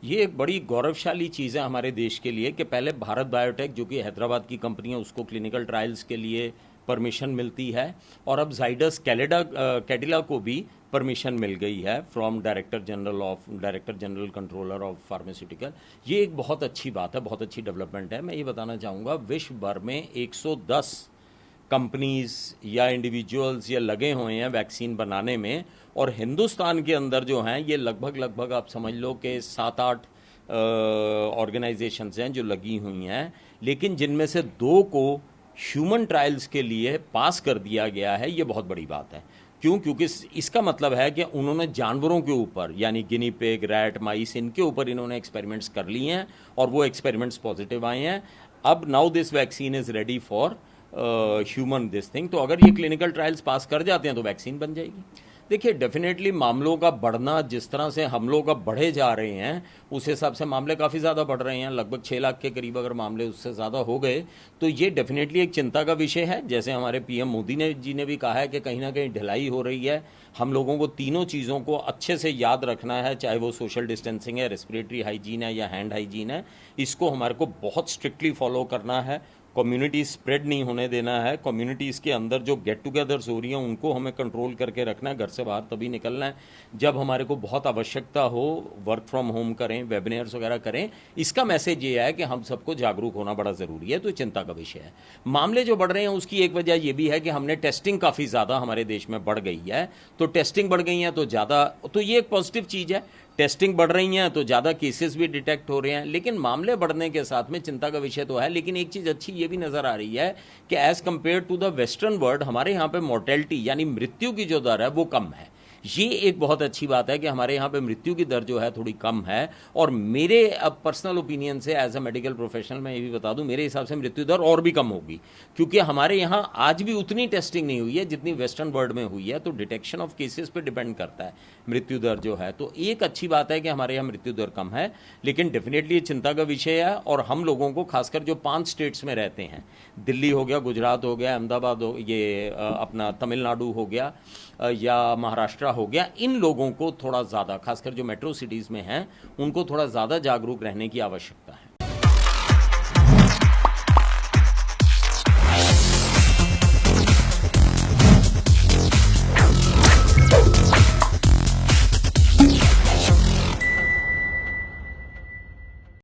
ये एक बड़ी गौरवशाली चीज़ है हमारे देश के लिए कि पहले भारत बायोटेक जो कि हैदराबाद की कंपनी है उसको क्लिनिकल ट्रायल्स के लिए परमिशन मिलती है, और अब जाइडस कैडिला को भी परमिशन मिल गई है from director general controller of pharmaceutical. ये एक बहुत अच्छी बात है, बहुत अच्छी डेवलपमेंट है। मैं ये बताना चाहूँगा, विश्व भर में 110 कंपनीज या इंडिविजुअल्स ये लगे हुए हैं वैक्सीन बनाने में, और हिंदुस्तान के अंदर जो हैं ये लगभग आप समझ लो कि 7-8 ऑर्गेनाइजेशंस हैं जो लगी हुई हैं, लेकिन जिनमें से 2 को ह्यूमन ट्रायल्स के लिए पास कर दिया गया है। ये बहुत बड़ी बात है। क्यों? क्योंकि इसका मतलब है कि उन्होंने जानवरों के ऊपर, यानी गिनी पिग, रैट, माइस, इनके ऊपर इन्होंने एक्सपेरिमेंट्स कर लिए हैं और वो एक्सपेरिमेंट्स पॉजिटिव आए हैं। अब now this vaccine is ready for human this thing. तो अगर ये क्लिनिकल ट्रायल्स पास कर जाते हैं तो वैक्सीन बन जाएगी। देखिए, डेफिनेटली मामलों का बढ़ना, जिस तरह से हम लोग अब बढ़े जा रहे हैं उस हिसाब से मामले काफ़ी ज़्यादा बढ़ रहे हैं। लगभग 6 लाख के करीब अगर मामले उससे ज़्यादा हो गए तो ये डेफिनेटली एक चिंता का विषय है। जैसे हमारे पीएम मोदी जी ने भी कहा है कि कहीं ना कहीं ढिलाई हो रही है। हम लोगों को तीनों चीज़ों को अच्छे से याद रखना है, चाहे वो सोशल डिस्टेंसिंग है, रेस्पिरेटरी हाइजीन है या हैंड हाइजीन है। इसको हमारे को बहुत स्ट्रिक्टली फॉलो करना है। कम्युनिटी स्प्रेड नहीं होने देना है। कम्युनिटीज़ के अंदर जो गेट टुगेदर्स हो रही हैं उनको हमें कंट्रोल करके रखना है। घर से बाहर तभी निकलना है जब हमारे को बहुत आवश्यकता हो। वर्क फ्रॉम होम करें, वेबिनार्स वगैरह करें। इसका मैसेज ये है कि हम सबको जागरूक होना बड़ा ज़रूरी है। तो चिंता का विषय है। मामले जो बढ़ रहे हैं उसकी एक वजह यह भी है कि हमने टेस्टिंग काफ़ी ज़्यादा हमारे देश में बढ़ गई है। तो टेस्टिंग बढ़ गई है तो ज़्यादा, तो ये एक पॉजिटिव चीज़ है। टेस्टिंग बढ़ रही हैं तो ज़्यादा केसेस भी डिटेक्ट हो रहे हैं, लेकिन मामले बढ़ने के साथ में चिंता का विषय तो है। लेकिन एक चीज़ अच्छी ये भी नज़र आ रही है कि as compare to the western world हमारे यहाँ पे मोर्टेलिटी यानी मृत्यु की जो दर है वो कम है। ये एक बहुत अच्छी बात है कि हमारे यहाँ पे मृत्यु की दर जो है थोड़ी कम है। और मेरे अब पर्सनल ओपिनियन से एज अ मेडिकल प्रोफेशनल मैं ये भी बता दूं, मेरे हिसाब से मृत्यु दर और भी कम होगी, क्योंकि हमारे यहाँ आज भी उतनी टेस्टिंग नहीं हुई है जितनी वेस्टर्न वर्ल्ड में हुई है। तो डिटेक्शन ऑफ केसेस पे डिपेंड करता है मृत्यु दर जो है। तो एक अच्छी बात है कि हमारे यहाँ मृत्यु दर कम है, लेकिन डेफिनेटली ये चिंता का विषय है। और हम लोगों को खासकर जो 5 स्टेट्स में रहते हैं, दिल्ली हो गया, गुजरात हो गया, अहमदाबाद हो, ये अपना तमिलनाडु हो गया या महाराष्ट्र हो गया, इन लोगों को थोड़ा ज़्यादा, खासकर जो मेट्रो सिटीज़ में हैं उनको थोड़ा ज़्यादा जागरूक रहने की आवश्यकता